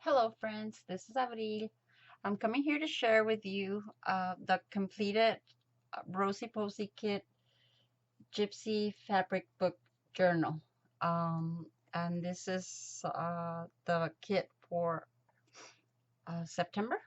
Hello friends, this is Avril. I'm coming here to share with you the completed Rosie Posie Kit Gypsy Fabric Book Journal. And this is the kit for September.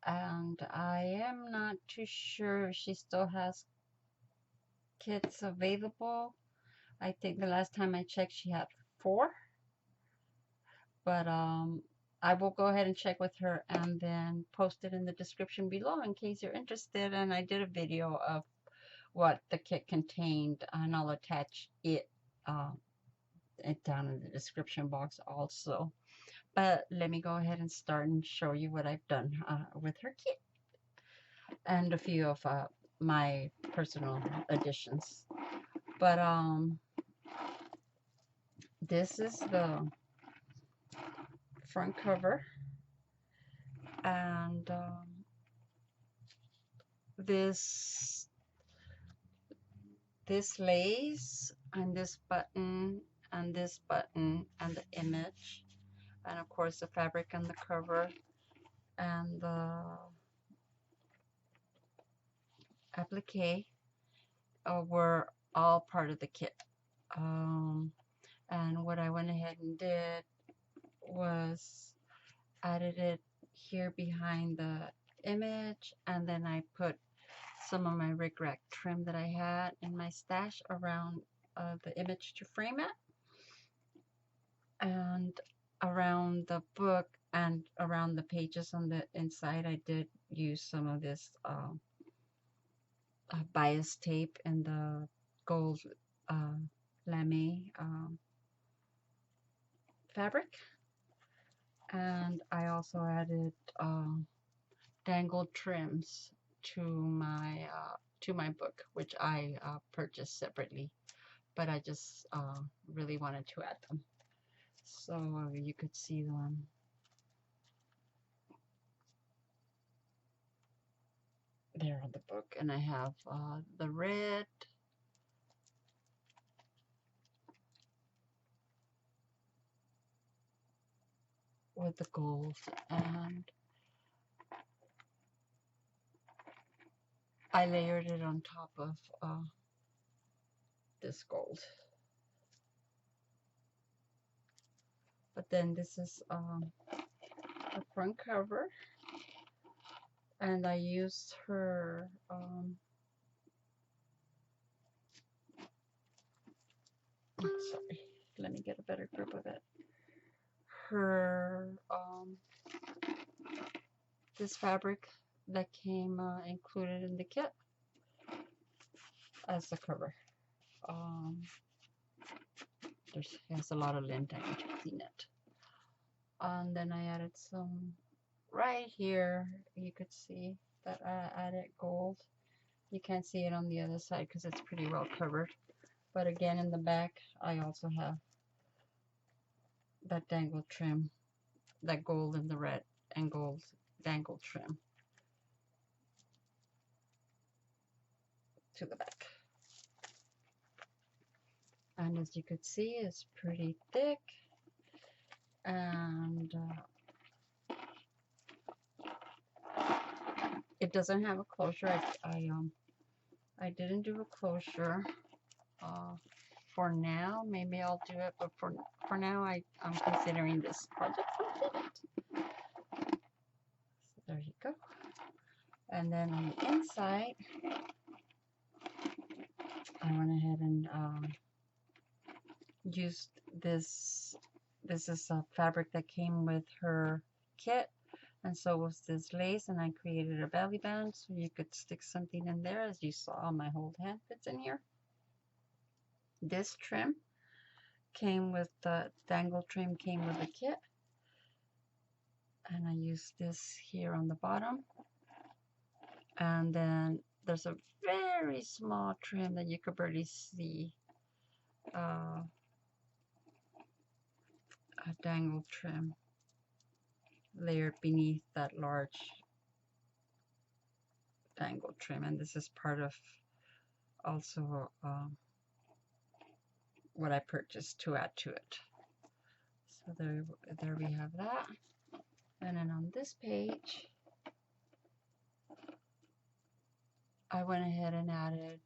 And I am not too sure if she still has kits available. I think the last time I checked she had 4. But I will go ahead and check with her and then post it in the description below in case you're interested. And I did a video of what the kit contained, and I'll attach uh, it down in the description box also. But let me go ahead and start and show you what I've done with her kit and a few of my personal additions. But this is the front cover, and this lace and this button and this button and the image, and of course the fabric and the cover and the applique were all part of the kit. And what I went ahead and did was added it here behind the image, and then I put some of my rickrack trim that I had in my stash around the image to frame it, and around the book and around the pages on the inside I did use some of this bias tape in the gold lame fabric, and I also added dangled trims to my book, which I purchased separately, but I just really wanted to add them so you could see them. There on the book, and I have the red, with the gold, and I layered it on top of this gold. But then this is the front cover, and I used her sorry, let me get a better grip of it. Her this fabric that came included in the kit as the cover. It has a lot of lint, I need to clean it. And then I added some right here. You could see that I added gold. You can't see it on the other side because it's pretty well covered. But again, in the back, I also have that dangled trim, that gold and the red and gold dangled trim to the back. And as you could see, it's pretty thick, and it doesn't have a closure. I didn't do a closure for now. Maybe I'll do it, but for now I'm considering this project completed. So there you go. And then on the inside, I went ahead and used this. This is a fabric that came with her kit, and so was this lace, and I created a belly band so you could stick something in there. As you saw, my whole hand fits in here. This trim came with the dangle trim, came with the kit, and I used this here on the bottom. And then there's a very small trim that you could barely see, a dangle trim layered beneath that large dangle trim, and this is part of also what I purchased to add to it. So there we have that. And then on this page, I went ahead and added,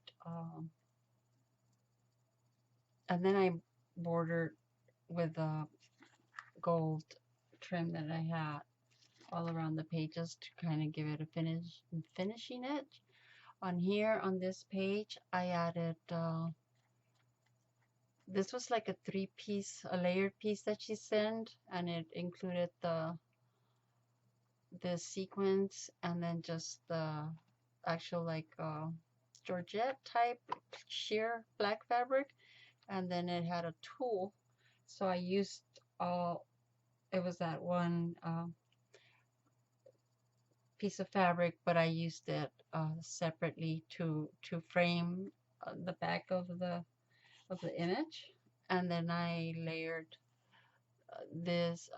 and then I bordered with a gold trim that I had all around the pages to kind of give it a finishing edge. On here, on this page, I added, this was like a a layered piece that she sent, and it included the sequins and then just the actual like Georgette type sheer black fabric, and then it had a tulle. So I used it was that one piece of fabric, but I used it separately to frame the back of the image, and then I layered this.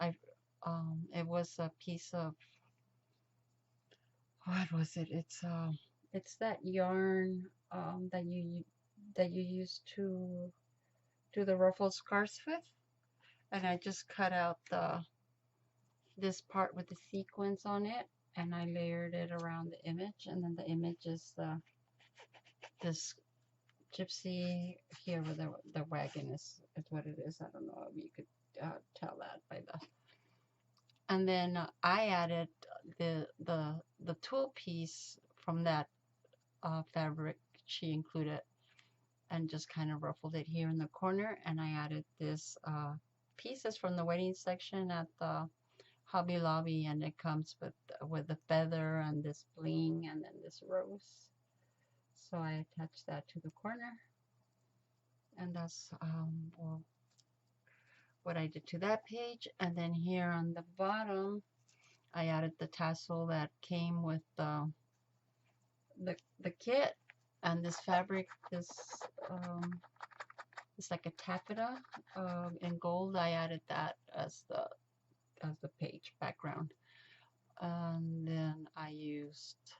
It was a piece of, what was it? It's that yarn that you use to do the ruffled scarves with, and I just cut out this part with the sequins on it, and I layered it around the image, and then the image is this gypsy here where the wagon is what it is. I don't know if you could tell that by the. And then I added the tulle piece from that fabric she included, and just kind of ruffled it here in the corner. And I added this pieces from the wedding section at the Hobby Lobby, and it comes with the feather and this bling and then this rose. So I attached that to the corner, and that's what I did to that page. And then here on the bottom, I added the tassel that came with the kit, and this fabric, it's like a taffeta in gold. I added that as the page background, and then I used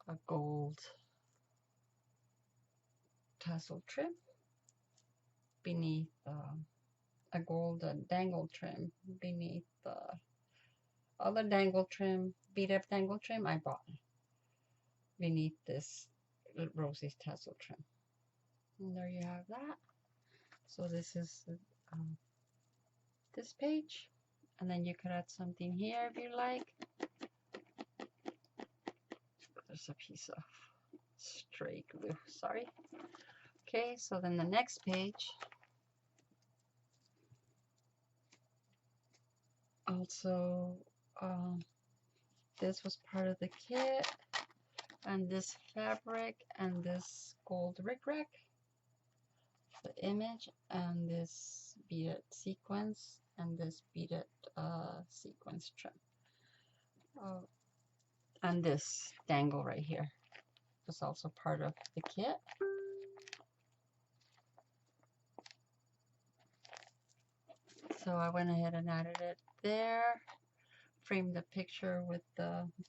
a gold tassel trim beneath a gold dangle trim beneath the other dangle trim, beat up dangle trim I bought beneath this Rosie's tassel trim. And there you have that. So this is this page, and then you could add something here if you like. There's a piece of stray glue, sorry. Okay, so then the next page also, this was part of the kit, and this fabric and this gold rickrack, the image, and this beaded sequence, and this beaded sequence trim, and this dangle right here was also part of the kit. So I went ahead and added it there, framed the picture with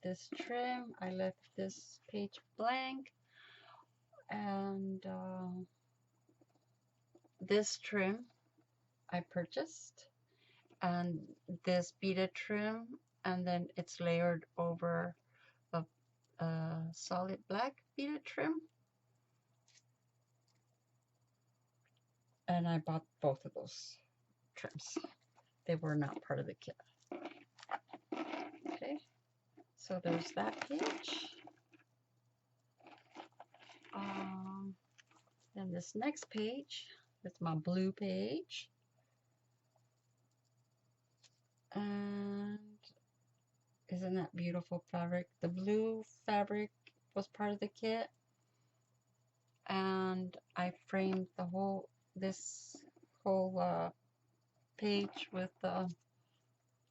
this trim. I left this page blank, and this trim I purchased, and this beaded trim, and then it's layered over a solid black beaded trim, and I bought both of those trims. They were not part of the kit. Okay, so there's that page. Then this next page is my blue page, and isn't that beautiful fabric? The blue fabric was part of the kit, and I framed this whole page with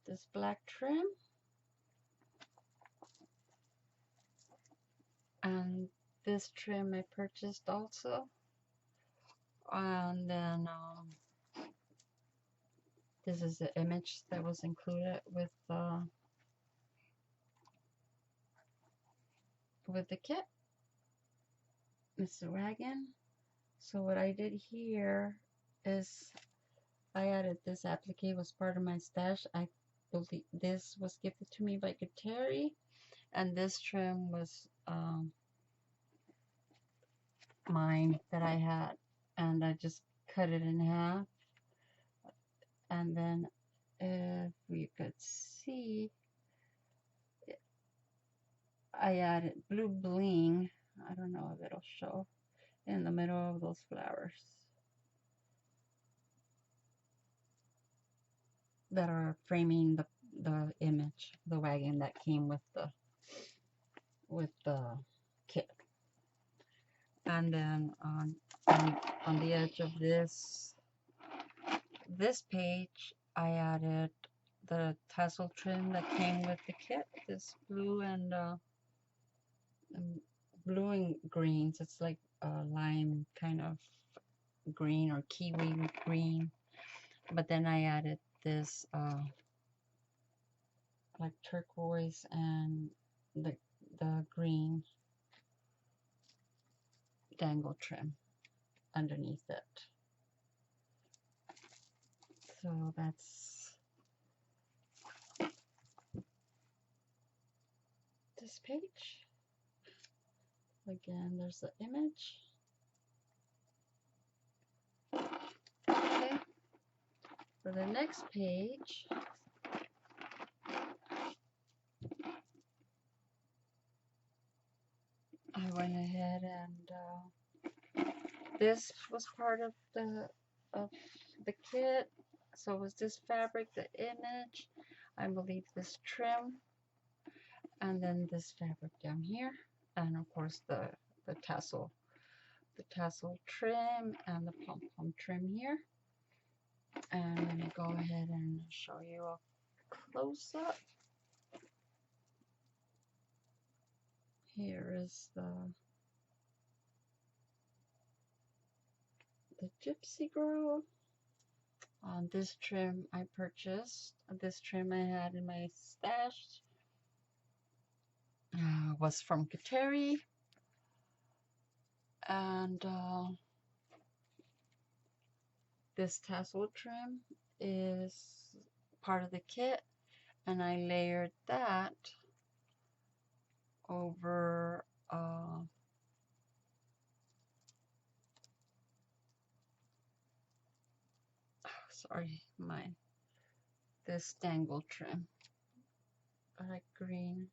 this black trim, and this trim I purchased also. And then this is the image that was included with the kit, Mr. Wagon. So what I did here is I added this applique, was part of my stash. I believe this was gifted to me by Kateri, and this trim was mine that I had, and I just cut it in half, and then if you could see, I added blue bling. I don't know if it'll show in the middle of those flowers that are framing the image, the wagon that came with the kit. And then on the edge of this page, I added the tassel trim that came with the kit. This blue and greens. It's like a lime kind of green or kiwi green. But then I added this like turquoise and the green dangle trim underneath it. So that's this page. Again, there's the image. Okay. For the next page, I went ahead and this was part of the kit. So was this fabric, the image, I believe this trim, and then this fabric down here, and of course the tassel trim and the pom-pom trim here. And I'm gonna go ahead and show you a close-up. Here is the Gypsy girl. On this trim I purchased. This trim I had in my stash was from Kateri, and this tassel trim is part of the kit, and I layered that over this dangle trim, like green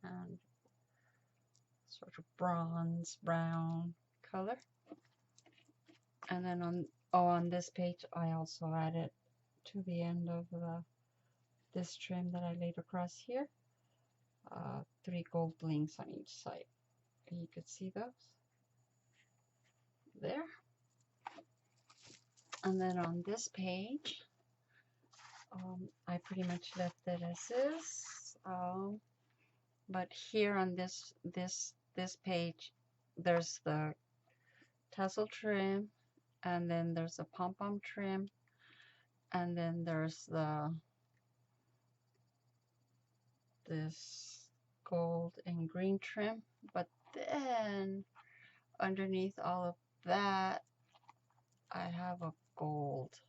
and sort of bronze brown color. And then on this page I also added to the end of this trim that I laid across here 3 gold links on each side, and you could see those there. And then on this page I pretty much left it as is, but here on this page there's the tassel trim, and then there's a pom-pom trim, and then there's this gold and green trim. But then underneath all of that I have a gold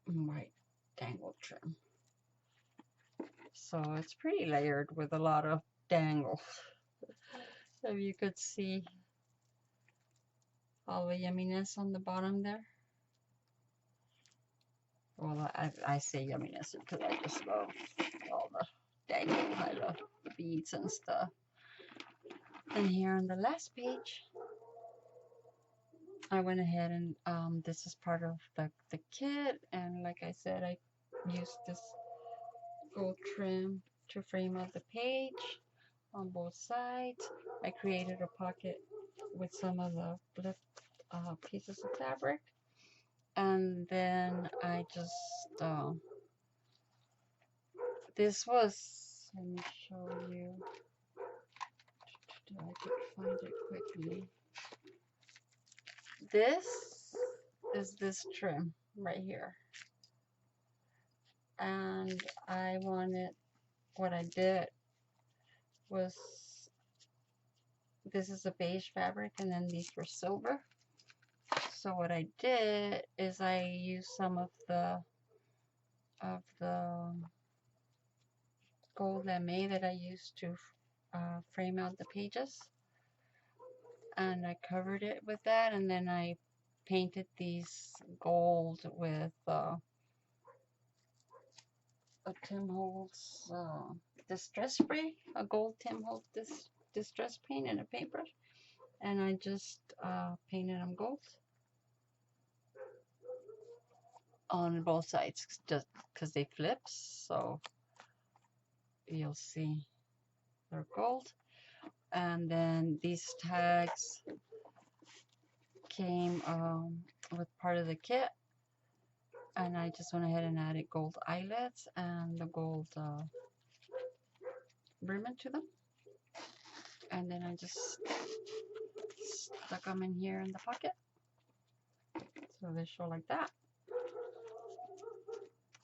white dangle trim. So it's pretty layered with a lot of dangles. So you could see all the yumminess on the bottom there. Well, I say yumminess because I just love all the dangles. I love the beads and stuff. And here on the last page, I went ahead and this is part of the kit, and like I said, I used this gold trim to frame out the page on both sides. I created a pocket with some of the flipped pieces of fabric, and then I just this was, let me show you, I could find it quickly. This is this trim right here, and what I did was, this is a beige fabric, and then these were silver, So what I did is I used some of the gold lame that I used to frame out the pages, and I covered it with that, and then I painted these gold with a Tim Holtz distress spray, a gold Tim Holtz distress paint and a paintbrush, and I just painted them gold on both sides, just because they flip, so you'll see they're gold. And then these tags came with part of the kit, and I just went ahead and added gold eyelets and the gold ribbon to them, and then I just stuck them in here in the pocket, so they show like that.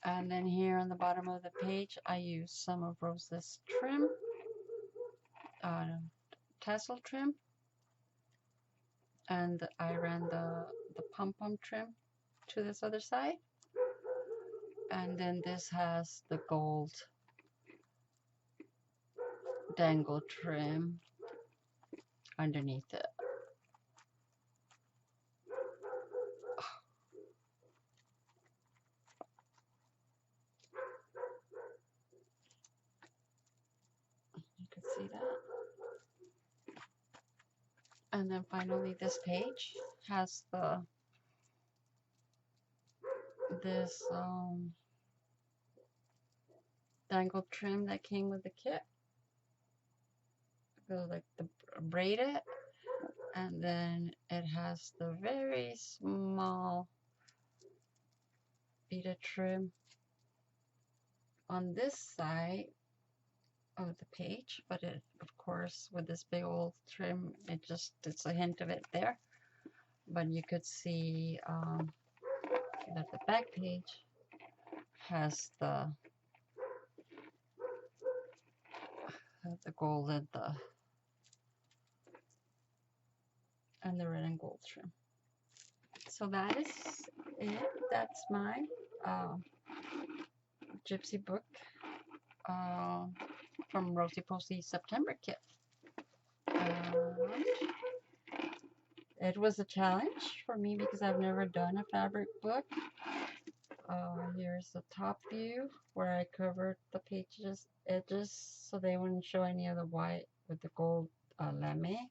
And then here on the bottom of the page I used some of Rose's trim, tassel trim, and I ran the pom-pom trim to this other side, and then this has the gold dangle trim underneath it. You can see that. And then finally this page has this dangle trim that came with the kit. So like the braided, and then it has the very small beaded trim on this side of the page, but it, of course, with this big old trim, it's a hint of it there. But you could see that the back page has the gold and the red and gold trim. So that is it. That's my Gypsy book from Rosie Posie September kit. And it was a challenge for me because I've never done a fabric book. Here's the top view where I covered the pages edges so they wouldn't show any of the white with the gold lame.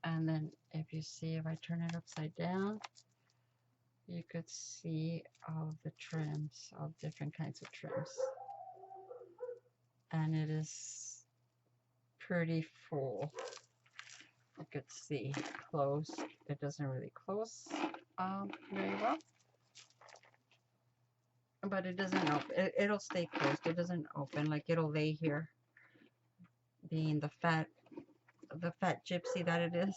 And then if you see, if I turn it upside down, you could see all the trims, all different kinds of trims. And it is pretty full. You could see close. It doesn't really close very well. But it doesn't open. It'll stay closed. It doesn't open. Like it'll lay here, being the fat gypsy that it is.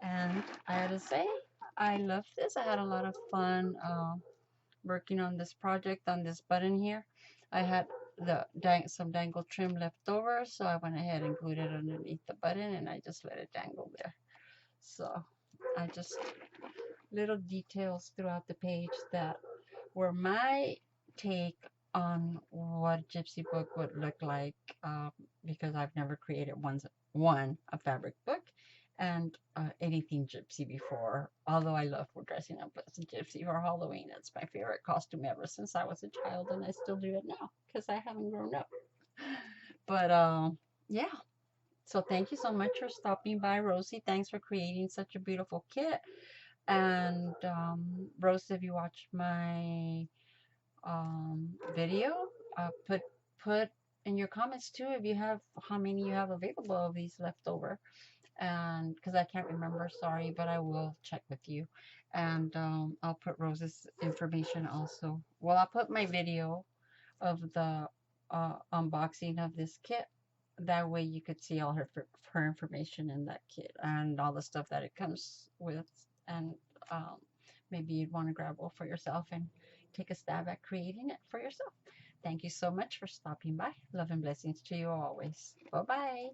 And I had to say, I love this. I had a lot of fun working on this project, on this button here. I had some dangle trim left over, so I went ahead and glued it underneath the button, and I just let it dangle there. So I just little details throughout the page that were my take on what a Gypsy book would look like, because I've never created a fabric book and anything Gypsy before, although I love dressing up as a Gypsy for Halloween. It's my favorite costume ever since I was a child, and I still do it now because I haven't grown up. But yeah, so thank you so much for stopping by, Rosie. Thanks for creating such a beautiful kit. And Rose, if you watch my video, put in your comments too if you have how many you have available of these left over, and because I can't remember, sorry, but I will check with you. And I'll put Rose's information also. Well, I'll put my video of the unboxing of this kit. That way you could see all her information in that kit and all the stuff that it comes with. And maybe you'd want to grab one for yourself and take a stab at creating it for yourself. Thank you so much for stopping by. Love and blessings to you always. Bye-bye.